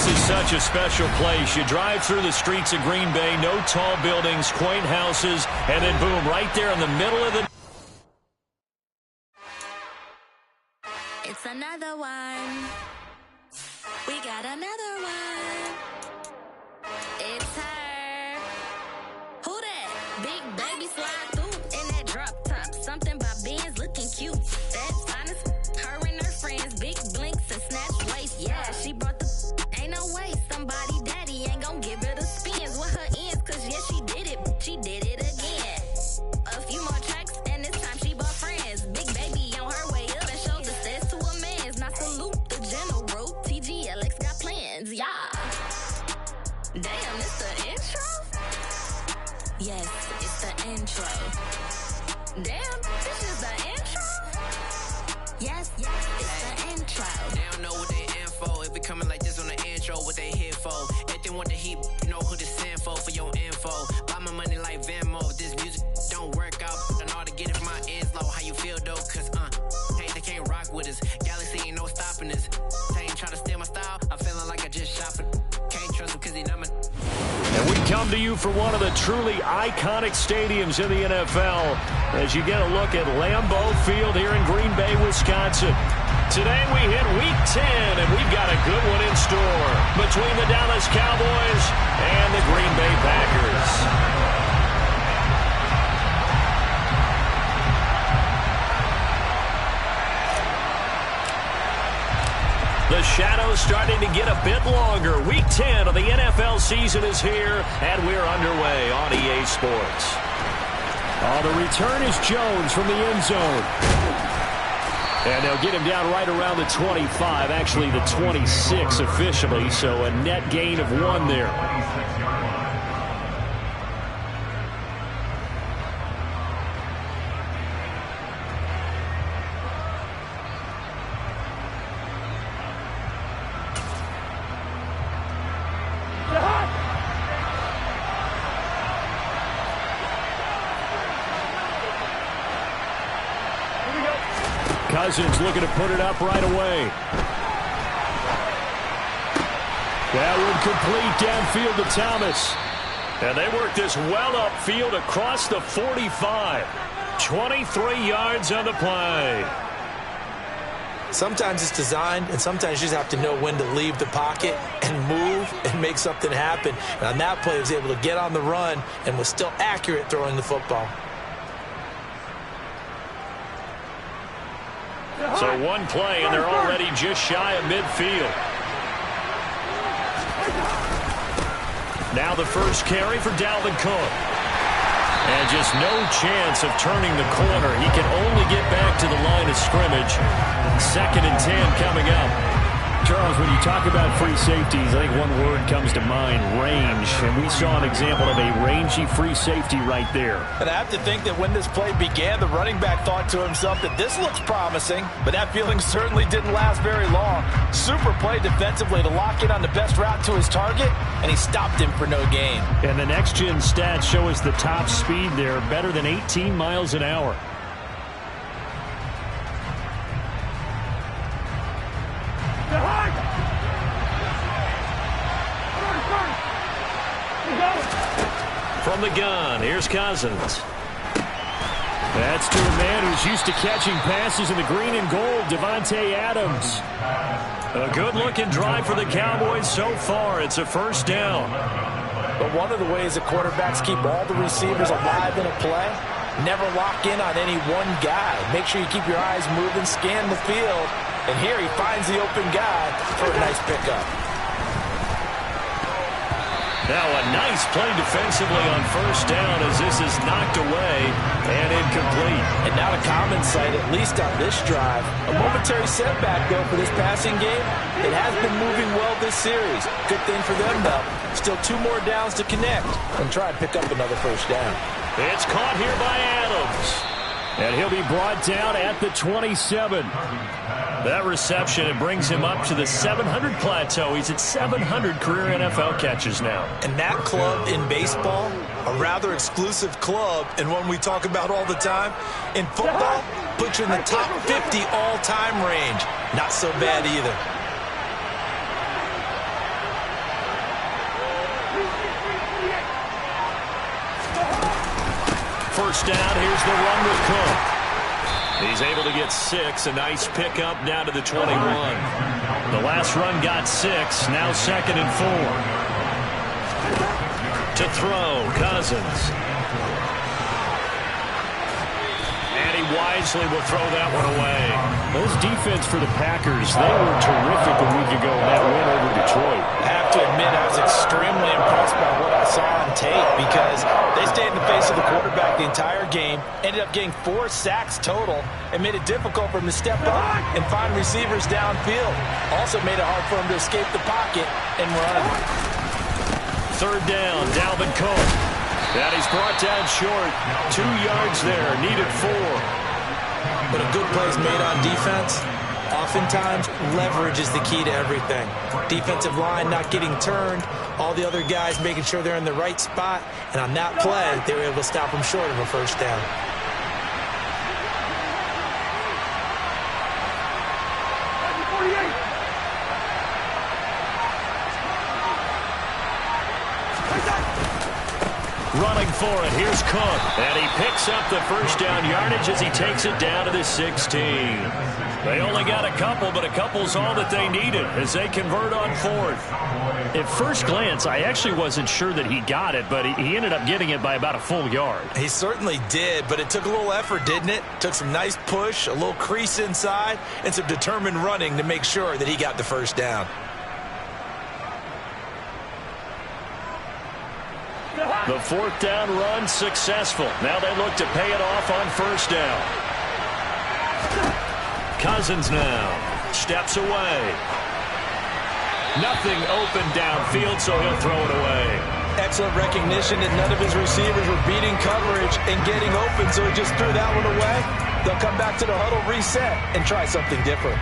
This is such a special place. You drive through the streets of Green Bay, no tall buildings, quaint houses, and then boom, right there in the middle of the... It's another one. We got another one. It's her. Who that? Big baby slide through in that drop top. Something by Benz looking cute. That's honest. Her and her friends, big blinks and snatch waist. Yeah, she brought the... Ain't no way somebody daddy ain't gon' give her the spins with her ends. Cause yeah, she did it. She did it again. A few more tracks and this time she brought friends. Big baby on her way up and showed the stairs to a man's. Now salute the general. TGLX got plans, yeah. Damn, it's the intro? Yes, it's the intro. Damn, this is the intro? Yes, it's the intro. They don't know what they in for. It be coming like this on the intro, what they here for. If they want the heat, you know who to send for your info. Buy my money like Venmo. If this music don't work out, and all to get it from my ends low. How you feel though? Cause hey, they can't rock with us. Galaxy ain't no stopping this. They ain't try to steal my style. I'm feeling like I just shop it. Can't trust him cause he not my... And we come to you from one of the truly iconic stadiums in the NFL as you get a look at Lambeau Field here in Green Bay, Wisconsin. Today we hit Week 10, and we've got a good one in store between the Dallas Cowboys and the Green Bay Packers. The shadow's starting to get a bit longer. Week 10 of the NFL season is here, and we're underway on EA Sports. Oh, the return is Jones from the end zone. And they'll get him down right around the 25, actually the 26 officially, so a net gain of 1 there. Cousins looking to put it up right away. That would complete downfield to Thomas. And they work this well upfield across the 45. 23 yards on the play. Sometimes it's designed, and sometimes you just have to know when to leave the pocket and move and make something happen. And on that play, he was able to get on the run and was still accurate throwing the football. So one play, and they're already just shy of midfield. Now the first carry for Dalvin Cook. And just no chance of turning the corner. He can only get back to the line of scrimmage. 2nd and 10 coming up. Charles, when you talk about free safeties, I think one word comes to mind, range. And we saw an example of a rangy free safety right there. And I have to think that when this play began, the running back thought to himself that this looks promising, but that feeling certainly didn't last very long. Super play defensively to lock in on the best route to his target, and he stopped him for no gain. And the next-gen stats show us the top speed there, better than 18 miles an hour. From the gun, here's Cousins. That's to a man who's used to catching passes in the green and gold, Devontae Adams. A good-looking drive for the Cowboys so far. It's a first down. But one of the ways that quarterbacks keep all the receivers alive in a play, never lock in on any one guy. Make sure you keep your eyes moving, scan the field, and here he finds the open guy for a nice pickup. Now a nice play defensively on first down as this is knocked away and incomplete. And not a common sight, at least on this drive. A momentary setback, though, for this passing game. It has been moving well this series. Good thing for them, though. Still 2 more downs to connect and try and pick up another first down. It's caught here by Adams. And he'll be brought down at the 27. That reception, it brings him up to the 700 plateau. He's at 700 career NFL catches now. And that club in baseball, a rather exclusive club and one we talk about all the time. In football, puts you in the top 50 all-time range. Not so bad either. first down. Here's the run with Cook. He's able to get 6. A nice pickup down to the 21. The last run got 6. Now 2nd and 4. To throw, Cousins. And he wisely will throw that one away. Those defense for the Packers, they were terrific a week ago in that win over Detroit. I have to admit, I was extremely impressed by what I saw on tape because they stayed in the face of the quarterback the entire game, ended up getting 4 sacks total, and made it difficult for him to step up and find receivers downfield. Also made it hard for him to escape the pocket and run. 3rd down, Dalvin Cook. That he's brought down short. 2 yards there, needed 4. But a good play is made on defense. Oftentimes, leverage is the key to everything. Defensive line not getting turned, all the other guys making sure they're in the right spot, and on that play, they were able to stop them short of a first down. Running for it, here's Cook. And he picks up the first down yardage as he takes it down to the 16. They only got a couple, but a couple's all that they needed as they convert on 4th. At first glance, I actually wasn't sure that he got it, but he ended up getting it by about a full yard. He certainly did, but it took a little effort, didn't it? Took some nice push, a little crease inside, and some determined running to make sure that he got the first down. The 4th down run successful. Now they look to pay it off on 1st down. Cousins now steps away. Nothing open downfield, so he'll throw it away. Excellent recognition that none of his receivers were beating coverage and getting open, so he just threw that one away. They'll come back to the huddle, reset, and try something different.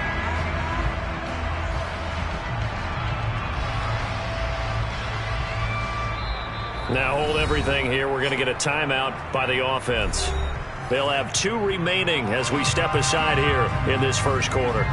Now hold everything here. We're going to get a timeout by the offense. They'll have 2 remaining as we step aside here in this first quarter.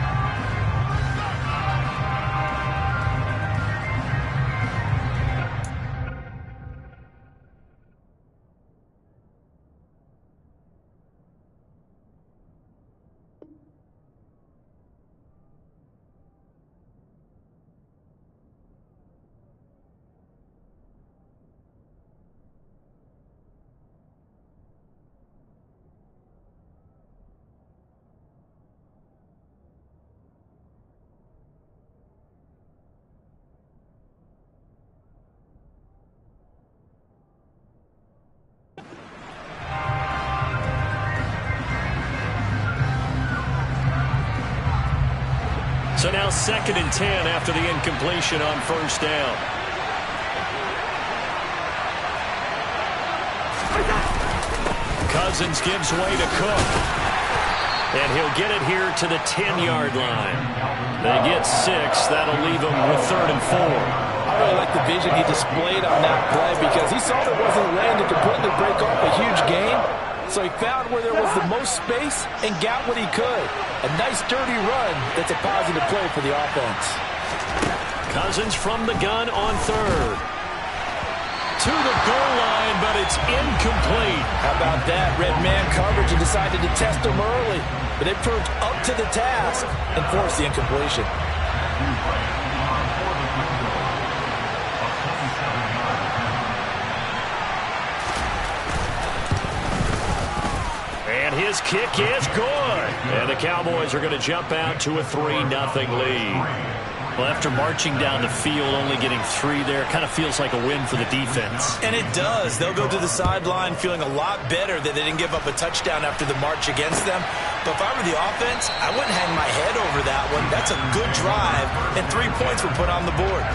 So now 2nd and 10 after the incompletion on 1st down. Cousins gives way to Cook. And he'll get it here to the 10-yard line. They get 6. That'll leave them with 3rd and 4. I really like the vision he displayed on that play because he saw there wasn't a lane to completely break off a huge gain. So he found where there was the most space and got what he could. A nice, dirty run that's a positive play for the offense. Cousins from the gun on 3rd. To the goal line, but it's incomplete. How about that? Red man coverage and decided to test him early. But it proved up to the task and forced the incompletion. And his kick is good. And the Cowboys are going to jump out to a 3-0 lead. Well, after marching down the field, only getting 3 there, kind of feels like a win for the defense. And it does. They'll go to the sideline feeling a lot better that they didn't give up a touchdown after the march against them. But if I were the offense, I wouldn't hang my head over that one. That's a good drive, and 3 points were put on the board.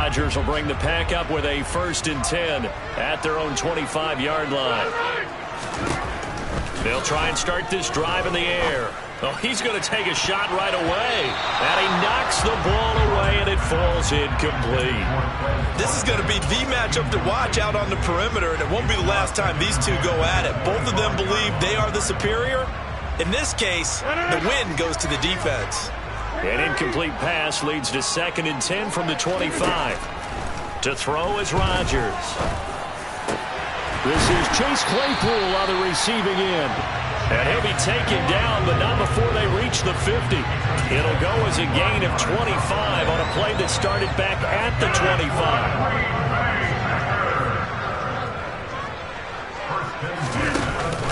Rodgers will bring the pack up with a 1st and 10 at their own 25-yard line. They'll try and start this drive in the air. Oh, he's going to take a shot right away. And he knocks the ball away, and it falls incomplete. This is going to be the matchup to watch out on the perimeter, and it won't be the last time these two go at it. Both of them believe they are the superior. In this case, the win goes to the defense. An incomplete pass leads to 2nd and 10 from the 25. To throw is Rodgers. This is Chase Claypool on the receiving end. And he'll be taken down, but not before they reach the 50. It'll go as a gain of 25 on a play that started back at the 25.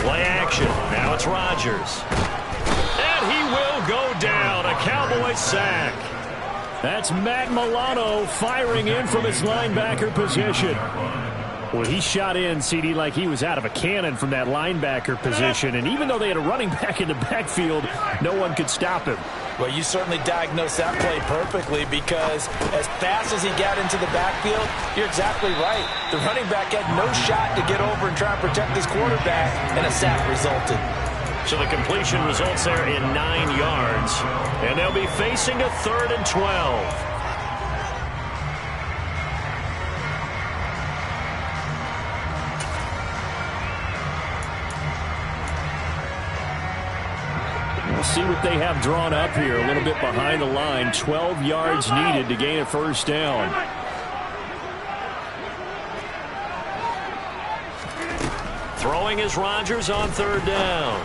Play action. Now it's Rodgers. And he will go down. A Cowboys sack. That's Matt Milano firing in from his linebacker position. Well, he shot in, CD, like he was out of a cannon from that linebacker position. And even though they had a running back in the backfield, no one could stop him. Well, you certainly diagnosed that play perfectly, because as fast as he got into the backfield, you're exactly right. The running back had no shot to get over and try and protect his quarterback, and a sack resulted. So the completion results there in 9 yards. And they'll be facing a 3rd and 12. We'll see what they have drawn up here. A little bit behind the line. 12 yards needed to gain a 1st down. Throwing is Rodgers on 3rd down.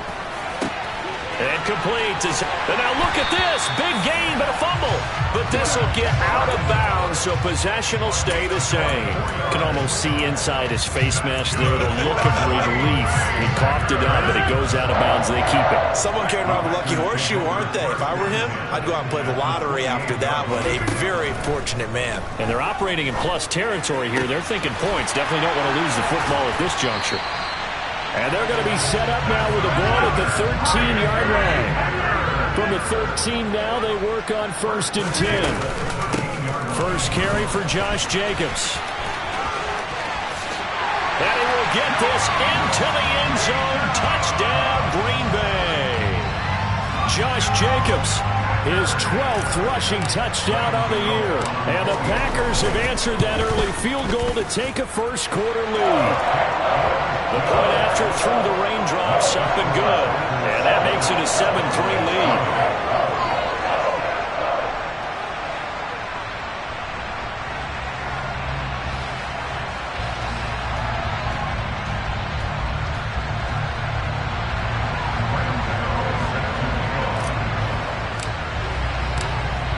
And complete. And now look at this. Big gain, but a fumble. But this will get out of bounds, so possession will stay the same. You can almost see inside his face mask there the look of relief. He coughed it up, but it goes out of bounds. They keep it. Someone carrying around the lucky horseshoe, aren't they? If I were him, I'd go out and play the lottery after that one. A very fortunate man. And they're operating in plus territory here. They're thinking points. Definitely don't want to lose the football at this juncture. And they're going to be set up now with the ball at the 13-yard line. From the 13 now, they work on 1st and 10. First carry for Josh Jacobs. And he will get this into the end zone. Touchdown, Green Bay. Josh Jacobs, his 12th rushing touchdown on the year. And the Packers have answered that early field goal to take a first-quarter lead. The point after through the raindrops, up and good. And that makes it a 7-3 lead.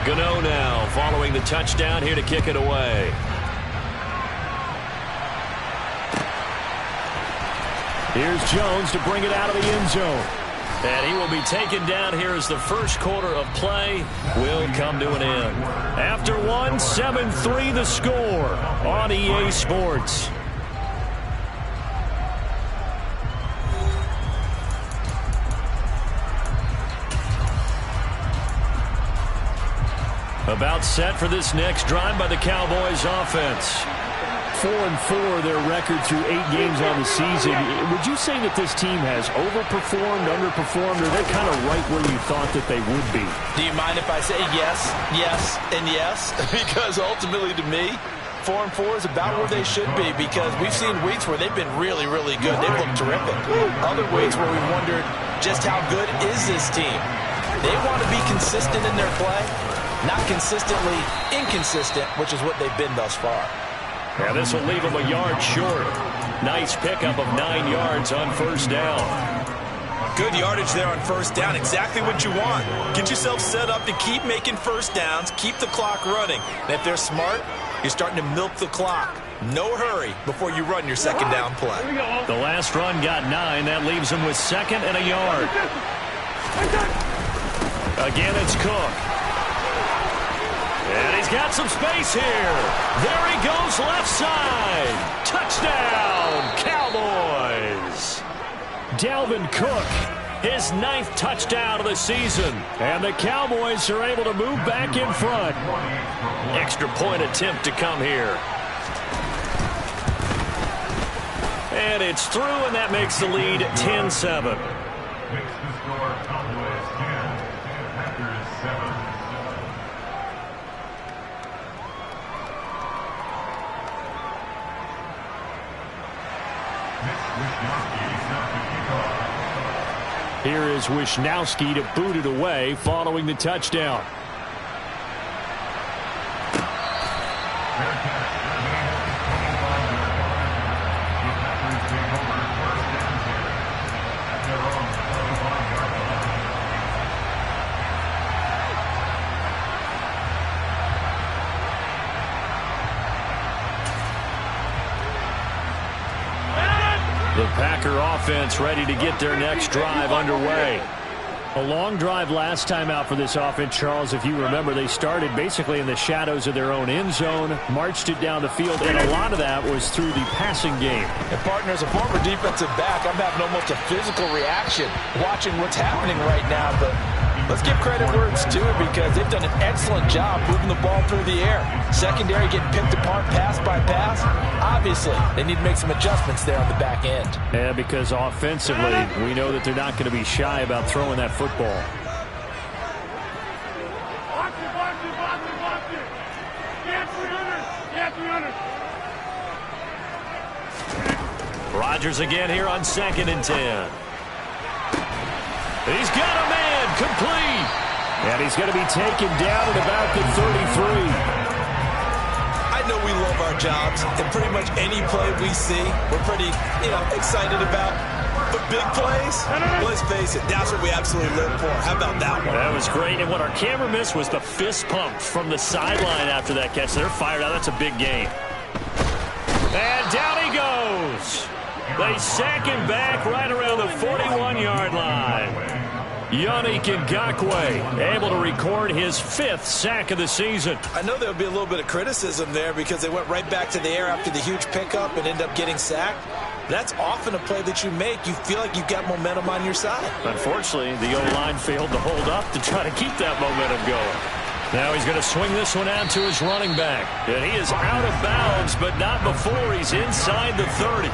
Gano now following the touchdown here to kick it away. Here's Jones to bring it out of the end zone. And he will be taken down here as the first quarter of play will come to an end. After one, 7-3 the score on EA Sports. About set for this next drive by the Cowboys offense. 4-4 their record through 8 games on the season. Would you say that this team has overperformed, underperformed, or are they kind of right where you thought that they would be? Do you mind if I say yes, yes, and yes? Because ultimately to me, 4-4 is about where they should be, because we've seen weeks where they've been really, really good. They've looked terrific. Other weeks where we've wondered just how good is this team. They want to be consistent in their play, not consistently inconsistent, which is what they've been thus far. Yeah, this will leave them a yard short. Nice pickup of 9 yards on first down. Good yardage there on first down. Exactly what you want. Get yourself set up to keep making first downs, keep the clock running. And if they're smart, you're starting to milk the clock. No hurry before you run your second down play. The last run got 9. That leaves them with 2nd and a yard. Again, it's Cook. And he's got some space here. There he goes left side. Touchdown, Cowboys. Dalvin Cook his 9th touchdown of the season. And the Cowboys are able to move back in front. Extra point attempt to come here. And it's through, and that makes the lead 10-7. Here is Wisnowski to boot it away following the touchdown. The Packer offense ready to get their next drive underway. A long drive last time out for this offense, Charles. If you remember, they started basically in the shadows of their own end zone, marched it down the field, and a lot of that was through the passing game. And, partner, as a former defensive back, I'm having almost a physical reaction watching what's happening right now. But let's give credit where it's due because they've done an excellent job moving the ball through the air. Secondary getting picked apart pass by pass. Obviously, they need to make some adjustments there on the back end. Yeah, because offensively, we know that they're not going to be shy about throwing that football. Rodgers again here on 2nd and 10. He's got a man complete. And he's going to be taken down at about the 33. I know we love our jobs, and pretty much any play we see, we're pretty, excited about. But big plays, let's face it, that's what we absolutely live for. How about that one? That was great, and what our camera missed was the fist pump from the sideline after that catch. They're fired out. That's a big gain. And down he goes. They sack him back right around the 41-yard line. Yannick Ngakoue able to record his 5th sack of the season. I know there'll be a little bit of criticism there because they went right back to the air after the huge pickup and end up getting sacked. That's often a play that you make. You feel like you've got momentum on your side. Unfortunately, the O-line failed to hold up to try to keep that momentum going. Now he's going to swing this one out to his running back. And he is out of bounds, but not before he's inside the 30.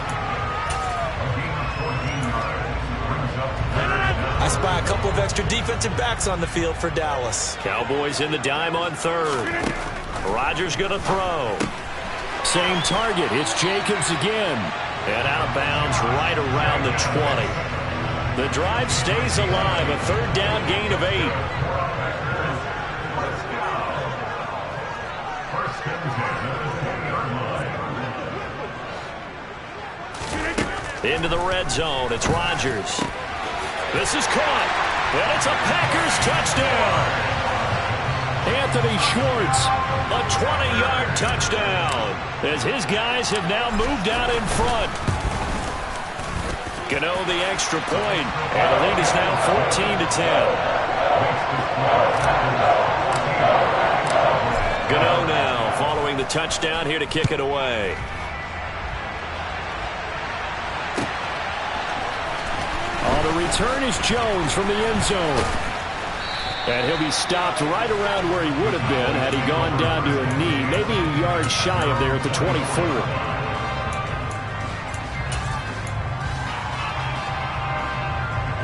I spy a couple of extra defensive backs on the field for Dallas. Cowboys in the dime on 3rd. Rodgers going to throw. Same target. It's Jacobs again. And out of bounds right around the 20. The drive stays alive. A 3rd down gain of 8. Into the red zone. It's Rodgers. This is caught, and it's a Packers touchdown. Anthony Schwartz, a 20-yard touchdown, as his guys have now moved out in front. Gano the extra point, and the lead is now 14-10. Gano now following the touchdown here to kick it away. The return is Jones from the end zone. And he'll be stopped right around where he would have been had he gone down to a knee, maybe a yard shy of there at the 24.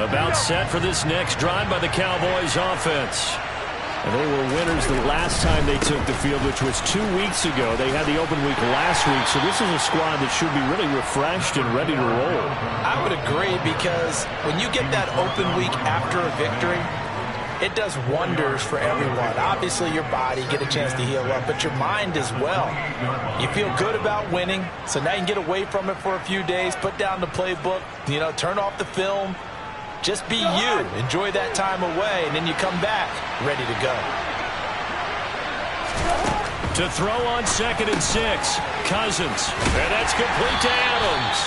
About set for this next drive by the Cowboys offense. And they were winners the last time they took the field, which was 2 weeks ago. They had the open week last week, so this is a squad that should be really refreshed and ready to roll. I would agree because when you get that open week after a victory, it does wonders for everyone. Obviously, your body, get a chance to heal up, but your mind as well. You feel good about winning, so now you can get away from it for a few days, put down the playbook, turn off the film. Just be you. Enjoy that time away, and then you come back ready to go. To throw on 2nd and 6, Cousins. And that's complete to Adams.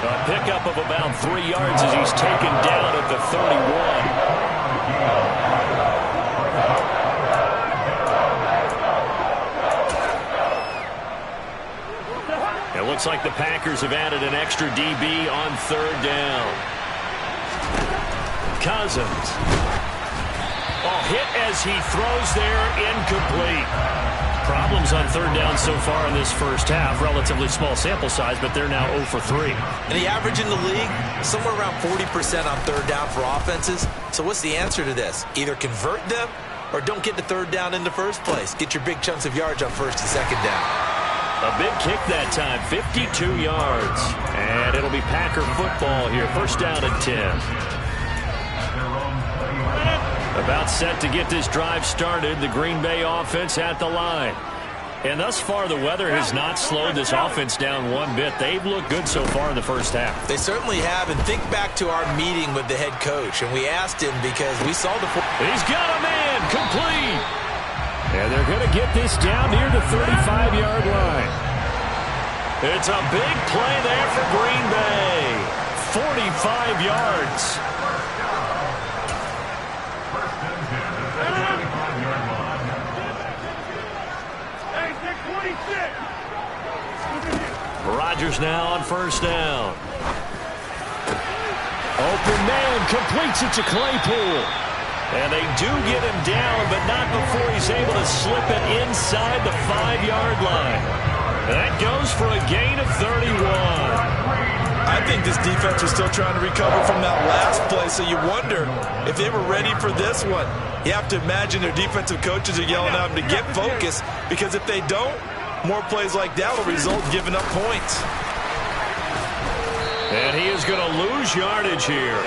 A pickup of about 3 yards as he's taken down at the 31. It looks like the Packers have added an extra DB on 3rd down. Cousins. Oh, hit as he throws there, incomplete. Problems on third down so far in this first half. Relatively small sample size, but they're now 0 for 3. And the average in the league, somewhere around 40% on third down for offenses. So what's the answer to this? Either convert them or don't get the third down in the first place. Get your big chunks of yards on first and second down. A big kick that time, 52 yards. And it'll be Packer football here. First down and 10. About set to get this drive started. The Green Bay offense at the line. And thus far, the weather has not slowed this offense down one bit. They've looked good so far in the first half. They certainly have. And think back to our meeting with the head coach. And we asked him because we saw the... He's got a man. Complete. And they're going to get this down near the 35-yard line. It's a big play there for Green Bay. 45 yards. Rodgers now on first down. Open man, completes it to Claypool. And they do get him down, but not before he's able to slip it inside the 5-yard line. That goes for a gain of 31. I think this defense is still trying to recover from that last play, so you wonder if they were ready for this one. You have to imagine their defensive coaches are yelling at them to get focused, because if they don't, more plays like that will result in giving up points. And he is going to lose yardage here.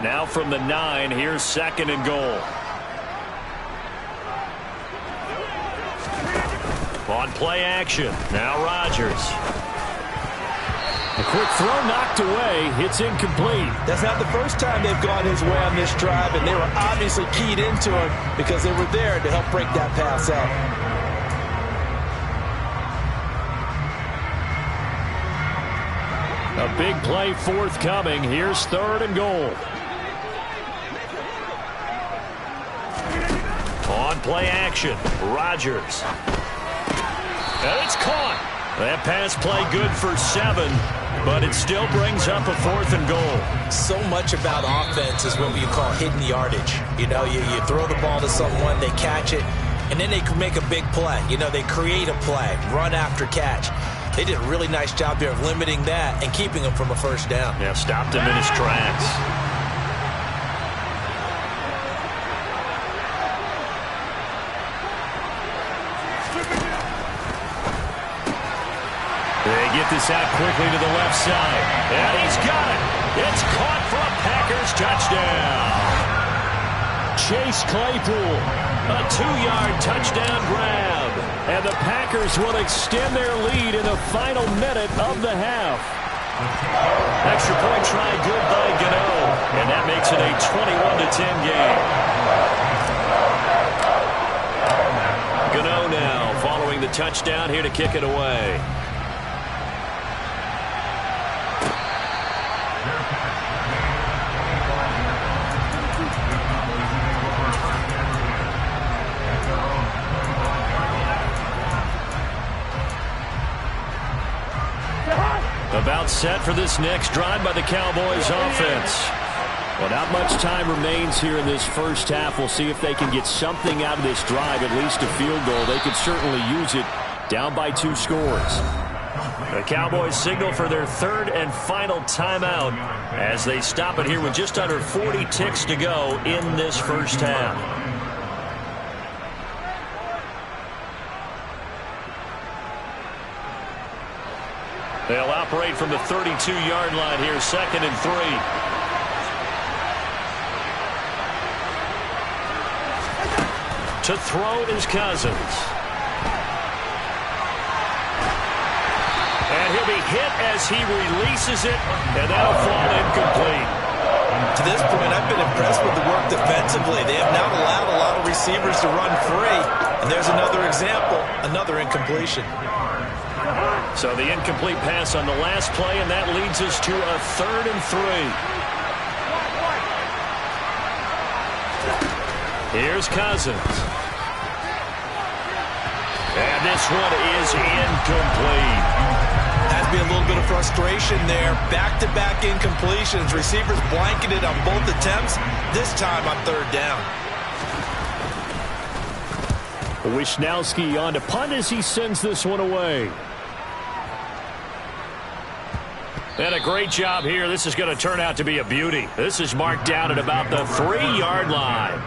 Now from the 9, here's second and goal. On play action, now Rodgers. A quick throw knocked away. It's incomplete. That's not the first time they've gone his way on this drive, and they were obviously keyed into it because they were there to help break that pass up. A big play forthcoming. Here's third and goal. On play action, Rodgers. And it's caught. That pass play good for 7, but it still brings up a fourth and goal. So much about offense is what you call hidden yardage. You know, you throw the ball to someone, they catch it, and then they can make a big play. You know, they create a play, run after catch. They did a really nice job there of limiting that and keeping him from a first down. Yeah, stopped him in his tracks. They get this out quickly to the left side. And he's got it. It's caught for a Packers touchdown. Chase Claypool, a 2-yard touchdown grab. And the Packers will extend their lead in the final minute of the half. Extra point try good by Gano. And that makes it a 21-10 game. Gano now following the touchdown here to kick it away. About set for this next drive by the Cowboys offense. Well, not much time remains here in this first half. We'll see if they can get something out of this drive, at least a field goal. They could certainly use it down by 2 scores. The Cowboys signal for their third and final timeout as they stop it here with just under 40 ticks to go in this first half. They'll operate from the 32-yard line here, second and 3. To throw is Cousins. And he'll be hit as he releases it, and that'll fall incomplete. To this point, I've been impressed with the work defensively. They have not allowed a lot of receivers to run free. And there's another example, another incompletion. So the incomplete pass on the last play, and that leads us to a 3rd and 3. Here's Cousins. And this one is incomplete. Has to be a little bit of frustration there. Back-to-back incompletions. Receivers blanketed on both attempts. This time on third down. Wisnowski on to punt as he sends this one away. And a great job here. This is going to turn out to be a beauty. This is marked down at about the 3-yard line.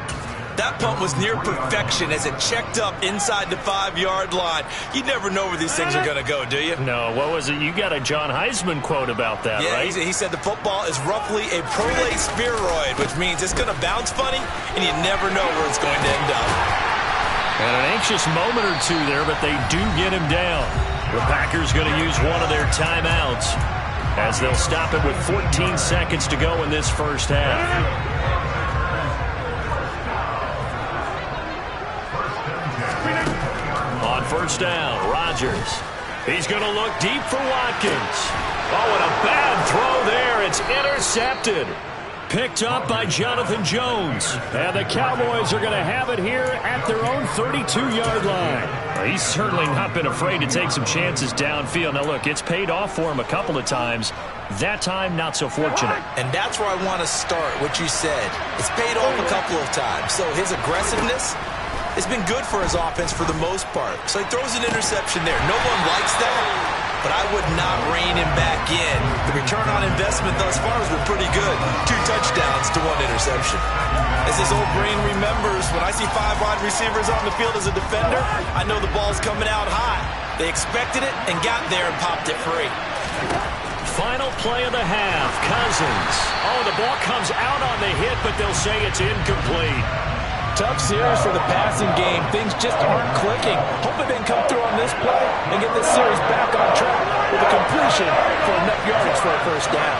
That punt was near perfection as it checked up inside the 5-yard line. You never know where these things are going to go, do you? No, what was it? You got a John Heisman quote about that, right? Yeah, he said the football is roughly a prolate spheroid, which means it's going to bounce funny, and you never know where it's going to end up. And an anxious moment or two there, but they do get him down. The Packers going to use one of their timeouts as they'll stop it with 14 seconds to go in this first half. On first down, Rodgers. He's going to look deep for Watkins. Oh, and a bad throw there. It's intercepted. Picked up by Jonathan Jones. And the Cowboys are going to have it here at their own 32-yard line. Well, he's certainly not been afraid to take some chances downfield. Now, look, it's paid off for him a couple of times. That time, not so fortunate. And that's where I want to start, what you said. It's paid off a couple of times. So his aggressiveness has been good for his offense for the most part. So he throws an interception there. No one likes that, but I would not rein him back in. The return on investment thus far has been pretty good. 2 touchdowns to 1 interception. As his old brain remembers, when I see 5 wide receivers on the field as a defender, I know the ball's coming out high. They expected it and got there and popped it free. Final play of the half, Cousins. Oh, the ball comes out on the hit, but they'll say it's incomplete. Tough series for the passing game. Things just aren't clicking. Hope they can come through on this play and get this series back on track with a completion for enough yardage for a first down.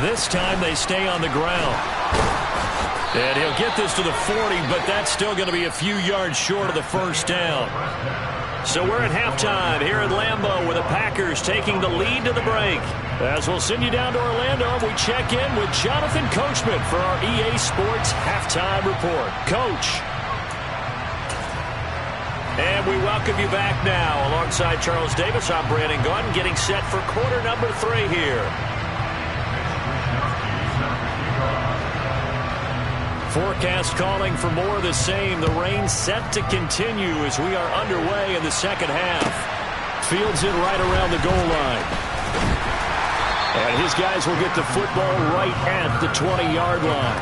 This time they stay on the ground. And he'll get this to the 40, but that's still going to be a few yards short of the first down. So we're at halftime here at Lambeau with the Packers taking the lead to the break. As we'll send you down to Orlando, we check in with Jonathan Coachman for our EA Sports Halftime Report. Coach. And we welcome you back now. Alongside Charles Davis, I'm Brandon Gaudin, getting set for quarter number 3 here. Forecast calling for more of the same. The rain set to continue as we are underway in the second half. Fields it right around the goal line. And his guys will get the football right at the 20-yard line.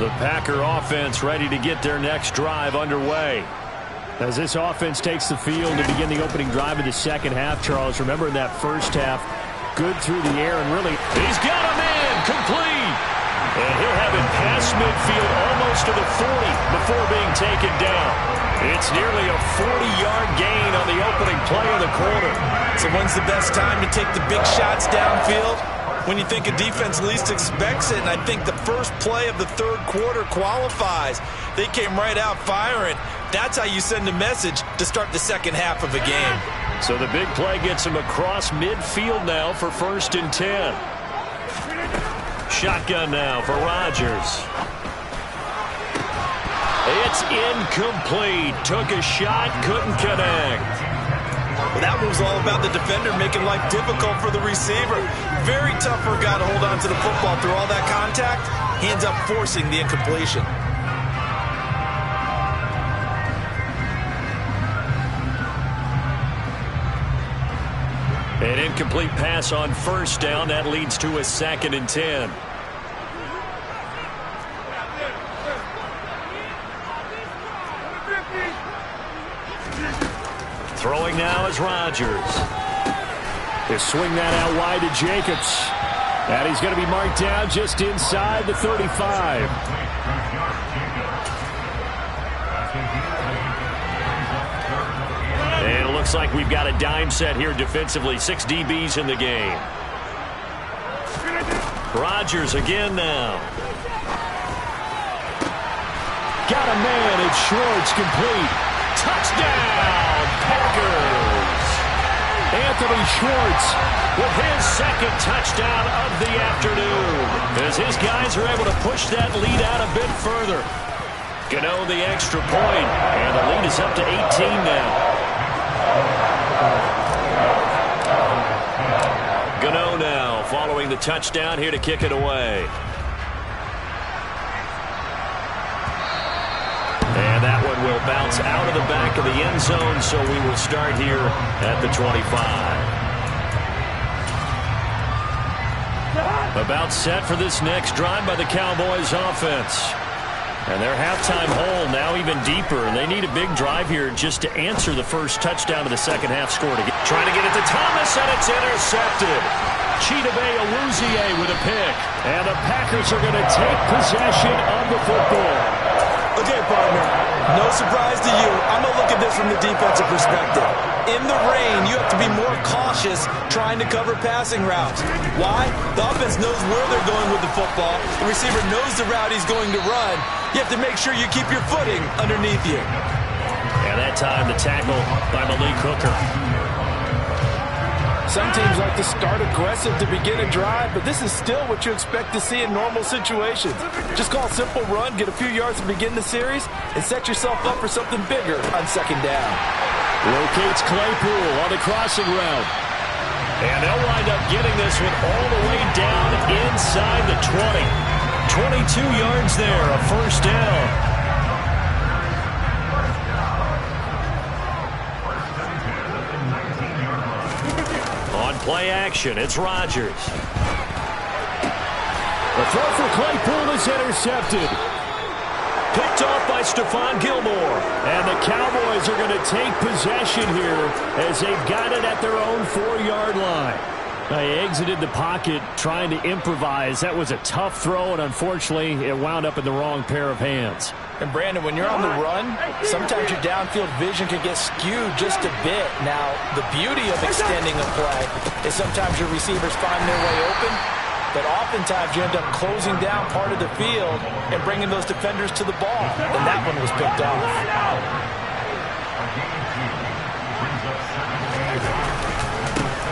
The Packer offense ready to get their next drive underway. As this offense takes the field to begin the opening drive of the second half, Charles, remember in that first half, good through the air and really... He's got a man, complete. And he'll have it past midfield almost to the 40 before being taken down. It's nearly a 40-yard gain on the opening play of the quarter. So when's the best time to take the big shots downfield? When you think a defense least expects it, and I think the first play of the third quarter qualifies. They came right out firing. That's how you send a message to start the second half of a game. So the big play gets him across midfield now for 1st and 10. Shotgun now for Rodgers. It's incomplete. Took a shot, couldn't connect. Well, that was all about the defender making life difficult for the receiver. Very tough for a guy to hold on to the football through all that contact. He ends up forcing the incompletion. An incomplete pass on first down. That leads to a 2nd and 10. Throwing now is Rodgers. They swing that out wide to Jacobs. And he's going to be marked down just inside the 35. And it looks like we've got a dime set here defensively. 6 DBs in the game. Rodgers again now. Got a man. It's Schwartz, complete. Touchdown, Packers. Anthony Schwartz with his second touchdown of the afternoon, as his guys are able to push that lead out a bit further. Gano the extra point, and the lead is up to 18 now. Gano now following the touchdown here to kick it away. And that one will bounce out of the back of the end zone, so we will start here at the 25. About set for this next drive by the Cowboys offense. And their halftime hole now even deeper, and they need a big drive here just to answer the first touchdown of the second half score. Trying to get it to Thomas, and it's intercepted. Chidobe Awuzie with a pick. And the Packers are going to take possession of the football. Okay, partner, no surprise to you. I'm going to look at this from the defensive perspective. In the rain, you have to be more cautious trying to cover passing routes. Why? The offense knows where they're going with the football. The receiver knows the route he's going to run. You have to make sure you keep your footing underneath you. And that time, the tackle by Malik Hooker. Some teams like to start aggressive to begin a drive, but this is still what you expect to see in normal situations. Just call a simple run, get a few yards to begin the series, and set yourself up for something bigger on second down. Locates Claypool on the crossing route. And they'll wind up getting this one all the way down inside the 20. 22 yards there, a first down. Play action, it's Rodgers. The throw for Claypool is intercepted. Picked off by Stephon Gilmore. And the Cowboys are going to take possession here as they've got it at their own 4-yard line. They exited the pocket trying to improvise. That was a tough throw, and unfortunately, it wound up in the wrong pair of hands. And Brandon, when you're on the run, sometimes your downfield vision can get skewed just a bit. Now, the beauty of extending a play is sometimes your receivers find their way open, but oftentimes you end up closing down part of the field and bringing those defenders to the ball. And that one was picked off.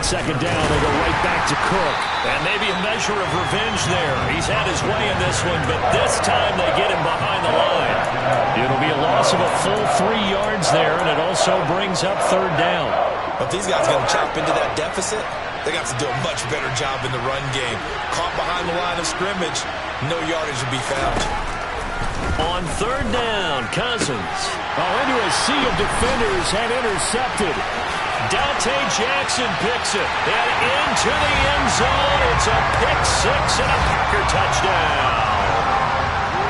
Second down, they go right back to Cook. And maybe a measure of revenge there. He's had his way in this one, but this time they get him behind the line. It'll be a loss of a full 3 yards there, and it also brings up third down. If these guys are going to chop into that deficit, they got to do a much better job in the run game. Caught behind the line of scrimmage, no yardage will be found. On third down, Cousins. Into a sea of defenders and intercepted. Dante Jackson picks it. And into the end zone. It's a pick-6 and a Packer touchdown.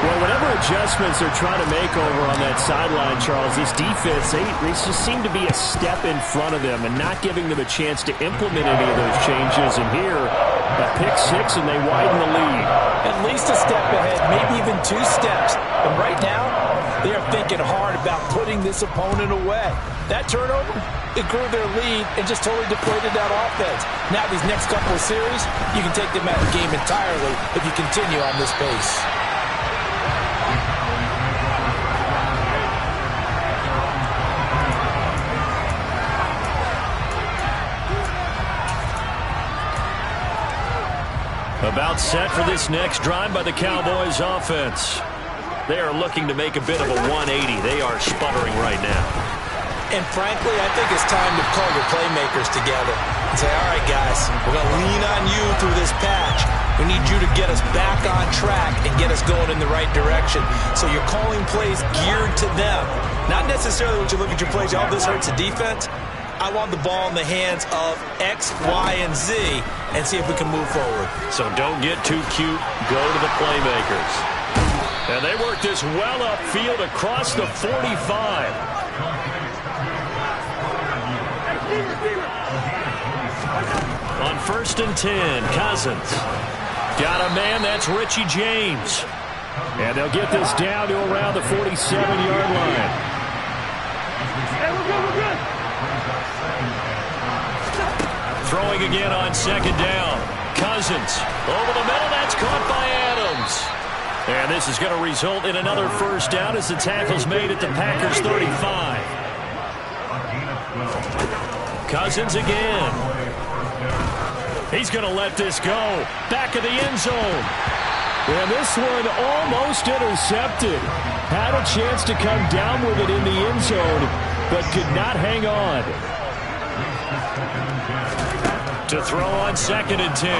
Well, whatever adjustments they're trying to make over on that sideline, Charles, this defense, they just seem to be a step in front of them and not giving them a chance to implement any of those changes. And here, a pick-6, and they widen the lead. At least a step ahead, maybe even 2 steps. And right now, they are thinking hard about putting this opponent away. That turnover, it grew their lead and just totally deflated that offense. Now these next couple of series, you can take them out of the game entirely if you continue on this pace. About set for this next drive by the Cowboys offense. They are looking to make a bit of a 180. They are sputtering right now. And frankly, I think it's time to call your playmakers together and say, all right, guys, we're going to lean on you through this patch. We need you to get us back on track and get us going in the right direction. So you're calling plays geared to them. Not necessarily when you look at your plays, oh, this hurts the defense. I want the ball in the hands of X, Y, and Z and see if we can move forward. So don't get too cute. Go to the playmakers. And they work this well upfield across the 45. On 1st and 10, Cousins. Got a man, that's Richie James. And they'll get this down to around the 47-yard line. Throwing again on 2nd down. Cousins over the middle, that's caught by Adams. And this is going to result in another first down as the tackle's made at the Packers' 35. Cousins again. He's going to let this go. Back of the end zone. And this one almost intercepted. Had a chance to come down with it in the end zone, but could not hang on. To throw on 2nd and 10.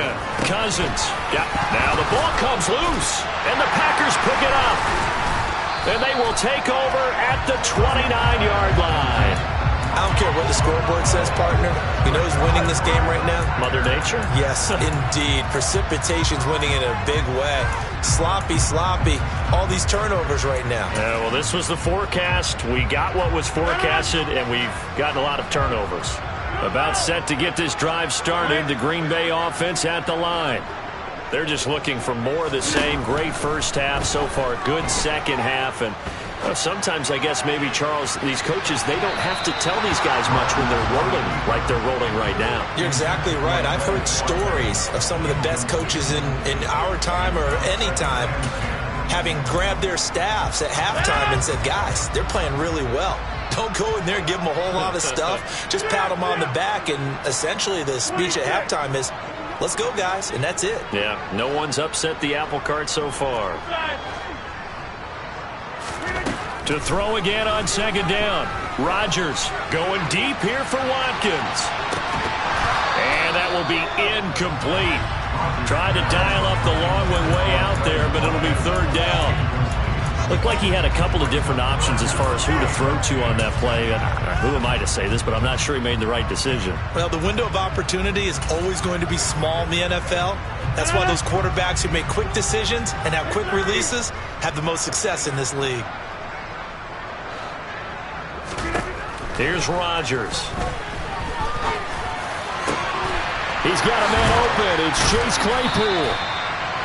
Cousins. Yeah. Now the ball comes loose, and the Packers pick it up. And they will take over at the 29-yard line. I don't care what the scoreboard says, partner. You know who's winning this game right now? Mother Nature? Yes, indeed. Precipitation's winning in a big way. Sloppy. All these turnovers right now. Yeah, well, this was the forecast. We got what was forecasted, and we've gotten a lot of turnovers. About set to get this drive started. The Green Bay offense at the line. They're just looking for more of the same. Great first half so far. Good second half. And sometimes, I guess, maybe, Charles, these coaches, they don't have to tell these guys much when they're rolling like they're rolling right now. You're exactly right. I've heard stories of some of the best coaches in our time or any time having grabbed their staffs at halftime and said, guys, they're playing really well. Don't go in there and give them a whole lot of stuff. Just pat them on the back. And essentially the speech at halftime is, let's go, guys. And that's it. Yeah, no one's upset the apple cart so far. To throw again on 2nd down. Rodgers going deep here for Watkins. And that will be incomplete. Tried to dial up the long one way out there, but it'll be 3rd down. Looked like he had a couple of different options as far as who to throw to on that play. Who am I to say this, but I'm not sure he made the right decision. Well, the window of opportunity is always going to be small in the NFL. That's why those quarterbacks who make quick decisions and have quick releases have the most success in this league. Here's Rodgers. He's got a man open. It's Chase Claypool.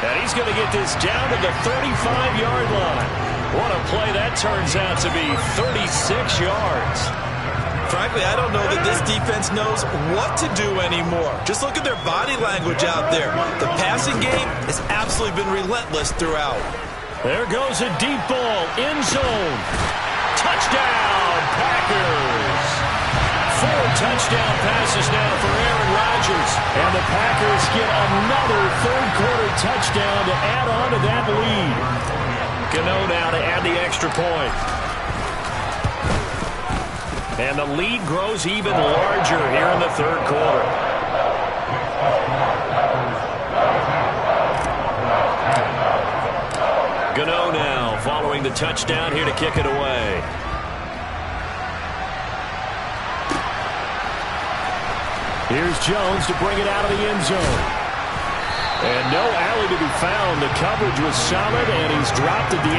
And he's going to get this down to the 35-yard line. What a play that turns out to be, 36 yards. Frankly, I don't know that this defense knows what to do anymore. Just look at their body language out there. The passing game has absolutely been relentless throughout. There goes a deep ball, end zone. Touchdown, Packers. 4 touchdown passes now for Aaron Rodgers. And the Packers get another third-quarter touchdown to add on to that lead. Gano now to add the extra point. And the lead grows even larger here in the third quarter. Gano now following the touchdown here to kick it away. Here's Jones to bring it out of the end zone. And no alley to be found. The coverage was solid, and he's dropped at the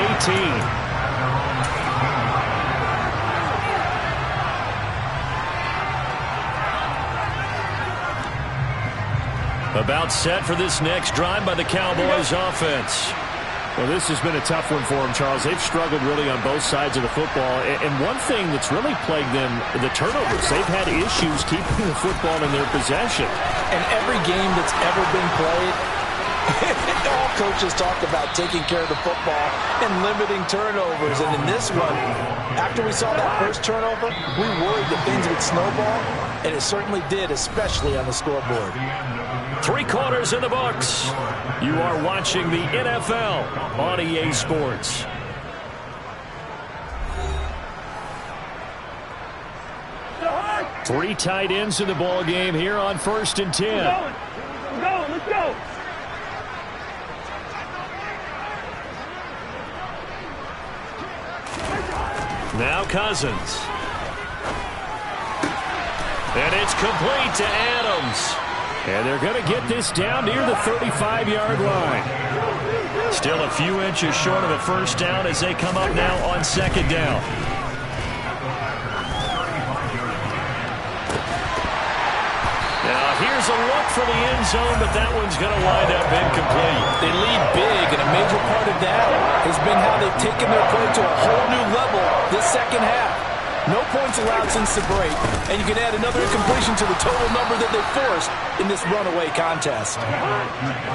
18. About set for this next drive by the Cowboys offense. Well, this has been a tough one for them, Charles. They've struggled really on both sides of the football. And one thing that's really plagued them, the turnovers. They've had issues keeping the football in their possession. And every game that's ever been played, all coaches talk about taking care of the football and limiting turnovers. And in this one, after we saw that first turnover, we worried that things would snowball, and it certainly did, especially on the scoreboard. 3 quarters in the books. You are watching the NFL on EA Sports. Three tight ends in the ball game here on 1st and 10. Let's go. Now Cousins. And it's complete to Adams. And they're going to get this down near the 35-yard line. Still a few inches short of a first down as they come up now on 2nd down. Now here's a look for the end zone, but that one's going to wind up incomplete. They lead big, and a major part of that has been how they've taken their play to a whole new level this second half. No points allowed since the break, and you can add another incompletion to the total number that they forced in this runaway contest.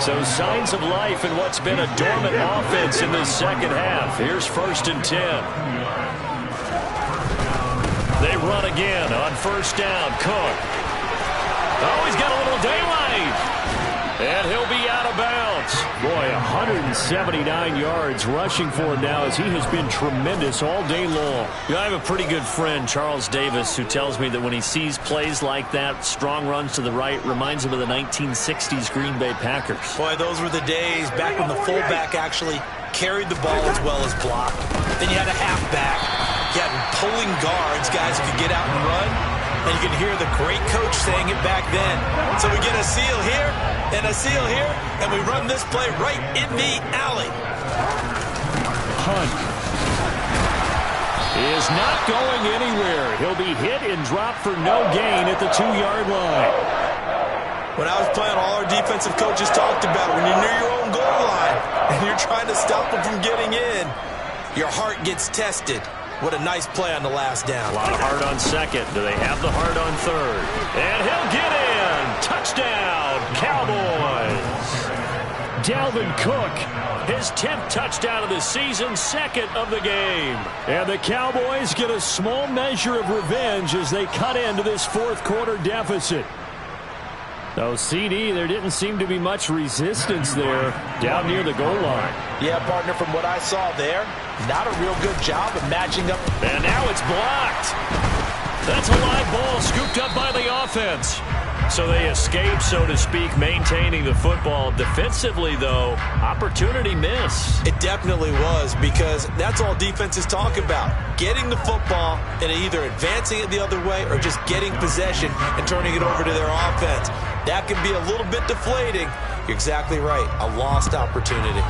So signs of life in what's been a dormant offense in this second half. Here's 1st and 10. They run again on 1st down. Cook. Oh, he's got a little daylight. And he'll be out of bounds. Boy, 179 yards rushing for him now as he has been tremendous all day long. I have a pretty good friend, Charles Davis, who tells me that when he sees plays like that, strong runs to the right, reminds him of the 1960s Green Bay Packers. Boy, those were the days back when the fullback actually carried the ball as well as blocked. Then you had a halfback. You had pulling guards, guys who could get out and run. And you can hear the great coach saying it back then. So we get a seal here and a seal here, and we run this play right in the alley. Hunt is not going anywhere. He'll be hit and dropped for no gain at the 2-yard line. When I was playing, all our defensive coaches talked about when you're near your own goal line and you're trying to stop them from getting in, your heart gets tested. What a nice play on the last down. A lot of heart on second. Do they have the heart on third? And he'll get in. Touchdown, Cowboys. Dalvin Cook, his 10th touchdown of the season, second of the game. And the Cowboys get a small measure of revenge as they cut into this fourth-quarter deficit. Though CD, there didn't seem to be much resistance there down near the goal line. Yeah, partner, from what I saw there, not a real good job of matching up. And now it's blocked. That's a live ball scooped up by the offense. So they escape, so to speak, maintaining the football. Defensively, though, opportunity miss. It definitely was, because that's all defenses talk about. Getting the football and either advancing it the other way or just getting possession and turning it over to their offense. That can be a little bit deflating. You're exactly right. A lost opportunity.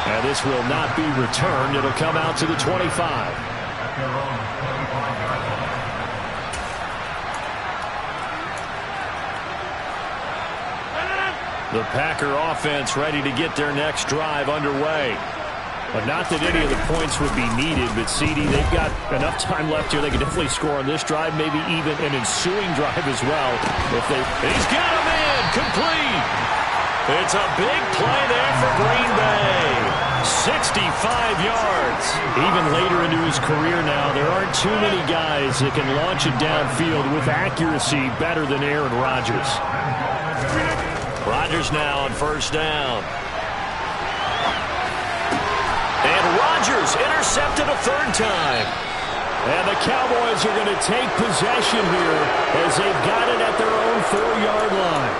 And this will not be returned. It'll come out to the 25. The Packer offense ready to get their next drive underway. But not that any of the points would be needed, but CD, they've got enough time left here. They can definitely score on this drive, maybe even an ensuing drive as well. He's got him in, complete. It's a big play there for Green Bay. 65 yards. Even later into his career now, there aren't too many guys that can launch it downfield with accuracy better than Aaron Rodgers. Rodgers now on first down. And Rodgers intercepted a third time. And the Cowboys are going to take possession here as they've got it at their own 4-yard line.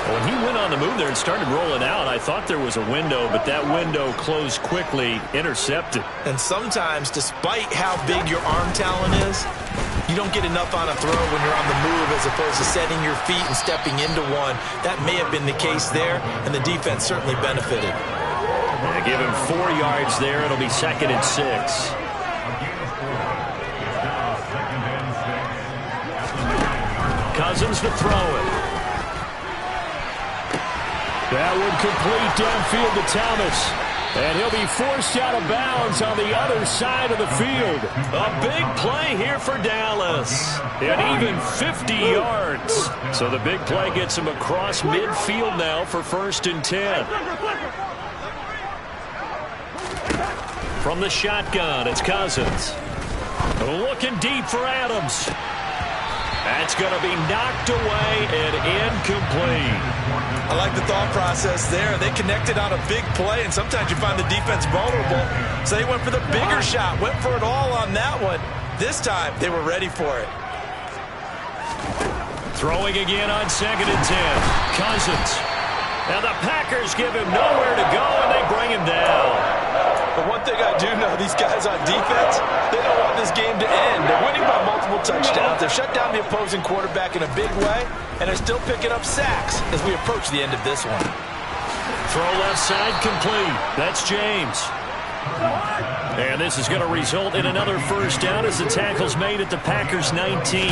When he went on the move there and started rolling out, I thought there was a window, but that window closed quickly, intercepted. And sometimes, despite how big your arm talent is, you don't get enough on a throw when you're on the move as opposed to setting your feet and stepping into one. That may have been the case there, and the defense certainly benefited. Give him 4 yards there. It'll be 2nd and 6. Cousins to throw it. That would complete downfield to Thomas. And he'll be forced out of bounds on the other side of the field. A big play here for Dallas. And even 50 yards. So the big play gets him across midfield now for 1st and 10. From the shotgun, it's Cousins. Looking deep for Adams. That's going to be knocked away and incomplete. I like the thought process there. They connected on a big play, and sometimes you find the defense vulnerable. So they went for the bigger shot, went for it all on that one. This time, they were ready for it. Throwing again on 2nd and 10. Cousins. Now the Packers give him nowhere to go, and they bring him down. But one thing I do know, these guys on defense, they don't want this game to end. They're winning by multiple touchdowns. They've shut down the opposing quarterback in a big way, and they're still picking up sacks as we approach the end of this one. Throw left side complete. That's James. And this is going to result in another first down as the tackle's made at the Packers 19.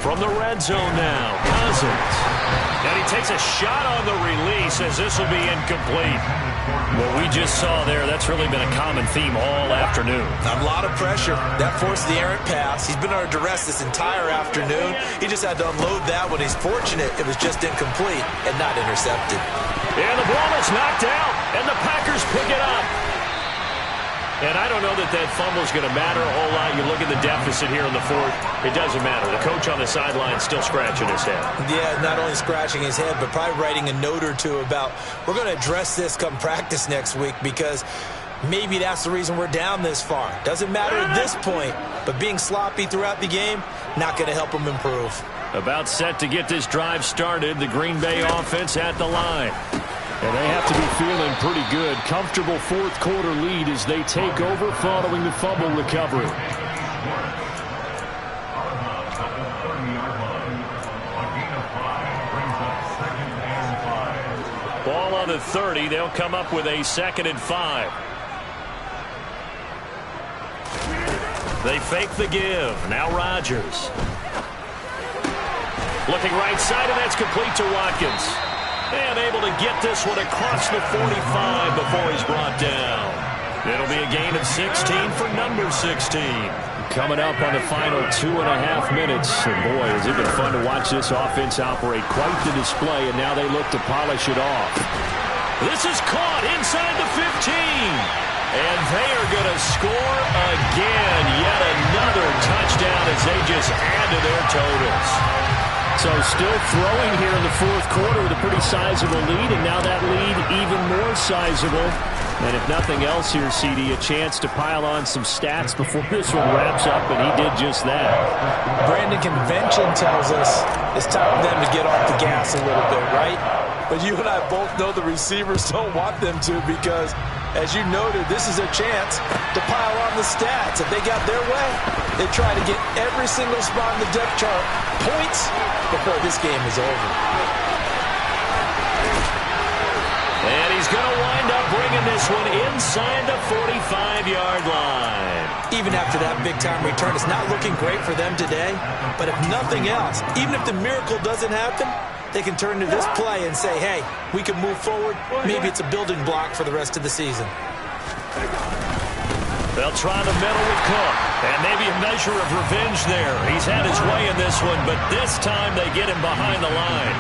From the red zone now, Cousins. And he takes a shot on the release as this will be incomplete. What we just saw there, that's really been a common theme all afternoon. A lot of pressure. That forced the errant pass. He's been under duress this entire afternoon. He just had to unload that one. He's fortunate it was just incomplete and not intercepted. And the ball is knocked out, and the Packers pick it up. And I don't know that fumble is going to matter a whole lot. You look at the deficit here in the fourth. It doesn't matter. The coach on the sideline still scratching his head. Yeah, not only scratching his head, but probably writing a note or two about, we're going to address this come practice next week, because maybe that's the reason we're down this far. Doesn't matter at this point, but being sloppy throughout the game, not going to help him improve. About set to get this drive started. The Green Bay offense at the line. And they have to be feeling pretty good. Comfortable fourth quarter lead as they take over following the fumble recovery. Ball on the 30. They'll come up with a 2nd and 5. They fake the give. Now Rodgers. Looking right side, and that's complete to Watkins. And able to get this one across the 45 before he's brought down. It'll be a gain of 16 for number 16. Coming up on the final 2.5 minutes. And boy, has it been fun to watch this offense operate. Quite the display, and now they look to polish it off. This is caught inside the 15. And they are going to score again. Yet another touchdown as they just add to their totals. So still throwing here in the fourth quarter with a pretty sizable lead, and now that lead even more sizable. And if nothing else here, CD, a chance to pile on some stats before this one wraps up, and he did just that. Brandon, convention tells us it's time for them to get off the gas a little bit, right? But you and I both know the receivers don't want them to, because, as you noted, this is a chance to pile on the stats. If they got their way, they try to get every single spot in the depth chart points before this game is over. And he's going to wind up bringing this one inside the 45-yard line. Even after that big-time return, it's not looking great for them today. But if nothing else, even if the miracle doesn't happen, they can turn to this play and say, hey, we can move forward. Maybe it's a building block for the rest of the season. They'll try the middle with Cook. And maybe a measure of revenge there. He's had his way in this one, but this time they get him behind the line.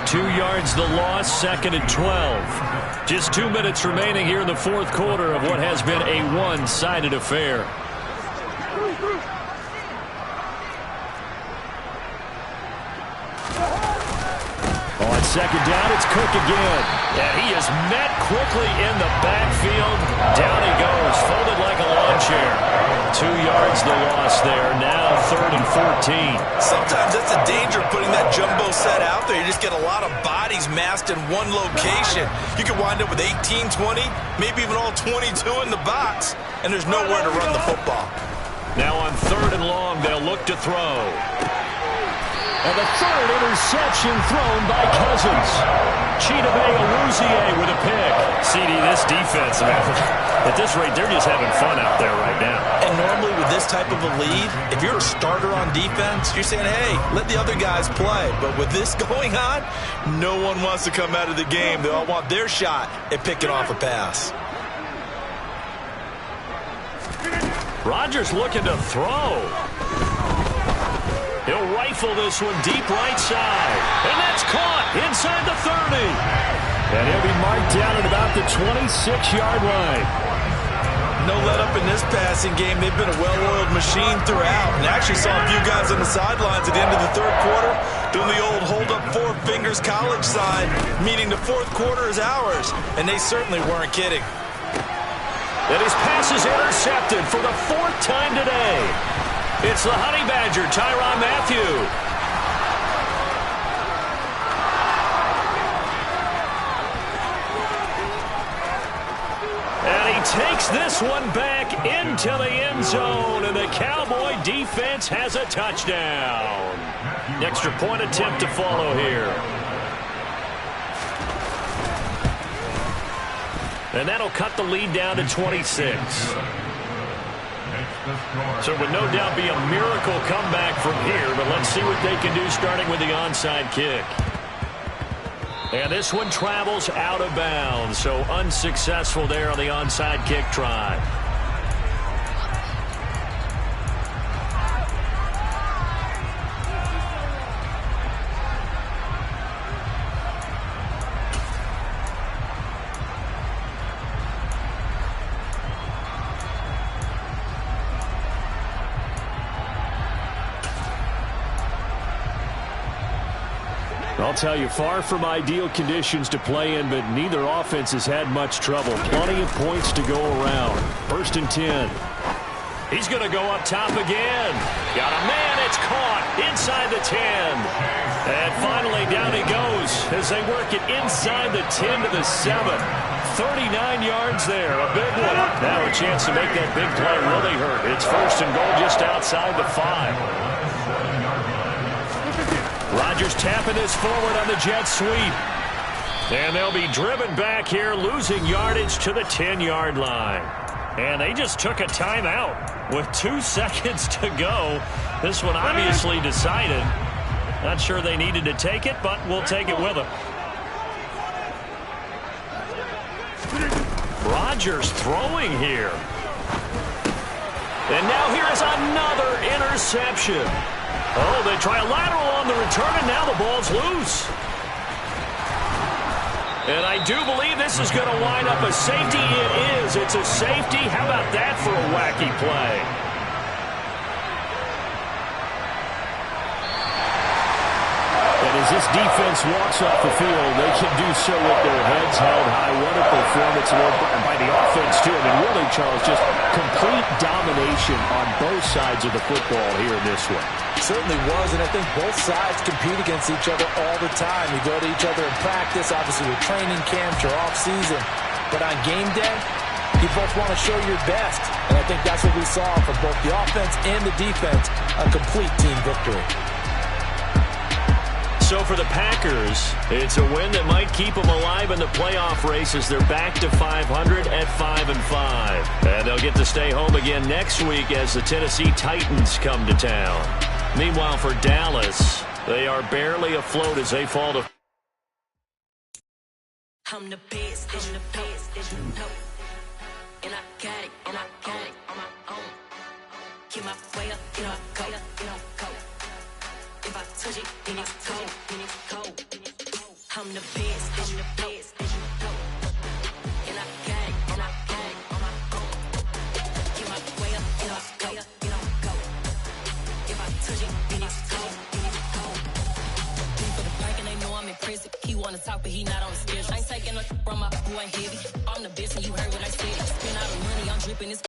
2 yards the loss, 2nd and 12. Just 2 minutes remaining here in the fourth quarter of what has been a one-sided affair. On 2nd down, it's Cook again. And he is met quickly in the backfield. Down he goes, folded like a lawn chair. 2 yards the loss there. Now 3rd and 14. Sometimes that's the danger of putting that jumbo set out there. You just get a lot of bodies massed in one location. You could wind up with 18, 20, maybe even all 22 in the box, and there's nowhere to run the football. Now on 3rd and long, they'll look to throw. And the 3rd interception thrown by Cousins. Chidobe Awuzie with a pick. CD, this defense, man, at this rate, they're just having fun out there right now. And normally with this type of a lead, if you're a starter on defense, you're saying, hey, let the other guys play. But with this going on, no one wants to come out of the game. They all want their shot at picking off a pass. Rodgers looking to throw. He'll rifle this one deep right side. And that's caught inside the 30. And he'll be marked down at about the 26-yard line. No let up in this passing game. They've been a well-oiled machine throughout. And actually saw a few guys on the sidelines at the end of the third quarter doing the old hold-up 4 fingers college sign, meaning the fourth quarter is ours. And they certainly weren't kidding. And his pass is intercepted for the 4th time today. It's the Honey Badger, Tyrann Mathieu. And he takes this one back into the end zone, and the Cowboy defense has a touchdown. Extra point attempt to follow here. And that'll cut the lead down to 26. So it would no doubt be a miracle comeback from here, but let's see what they can do starting with the onside kick. And this one travels out of bounds, so unsuccessful there on the onside kick try. tell you, far from ideal conditions to play in, but neither offense has had much trouble. Plenty of points to go around. 1st and 10. He's going to go up top again. Got a man. It's caught inside the 10. And finally, down he goes as they work it inside the 10 to the 7. 39 yards there. A big one. Now a chance to make that big play really hurt. It's 1st and goal just outside the 5. Rodgers tapping this forward on the jet sweep. And they'll be driven back here, losing yardage to the 10-yard line. And they just took a timeout with 2 seconds to go. This one obviously decided. Not sure they needed to take it, but we'll take it with them. Rodgers throwing here. And now here is another interception. Oh, they try a lateral on the return, and now the ball's loose. And I do believe this is going to wind up a safety. It is. It's a safety. How about that for a wacky play? And as this defense walks off the field, they can do so with their heads held high. What a performance by the offense, too. I mean, really, Charles, just complete domination on both sides of the football here in this one. Certainly was, and I think both sides compete against each other all the time. You go to each other in practice, obviously with training camps, your off-season. But on game day, you both want to show your best. And I think that's what we saw from both the offense and the defense, a complete team victory. So for the Packers, it's a win that might keep them alive in the playoff race as they're back to 500 at 5-5. And they'll get to stay home again next week as the Tennessee Titans come to town. Meanwhile, for Dallas, they are barely afloat as they fall to... I'm the best, and I got it, on my own. Get my way up, go. If I touch it, then it's cold. I'm the best, and I got it, on my own. Get my way up, go. If I touch it, then it's cold. For the park and they know I'm impressive. He wanna talk, but he not on the schedule. I ain't taking no from my boy heavy. I'm the best, and you heard what I said. Spend all the money, I'm dripping this.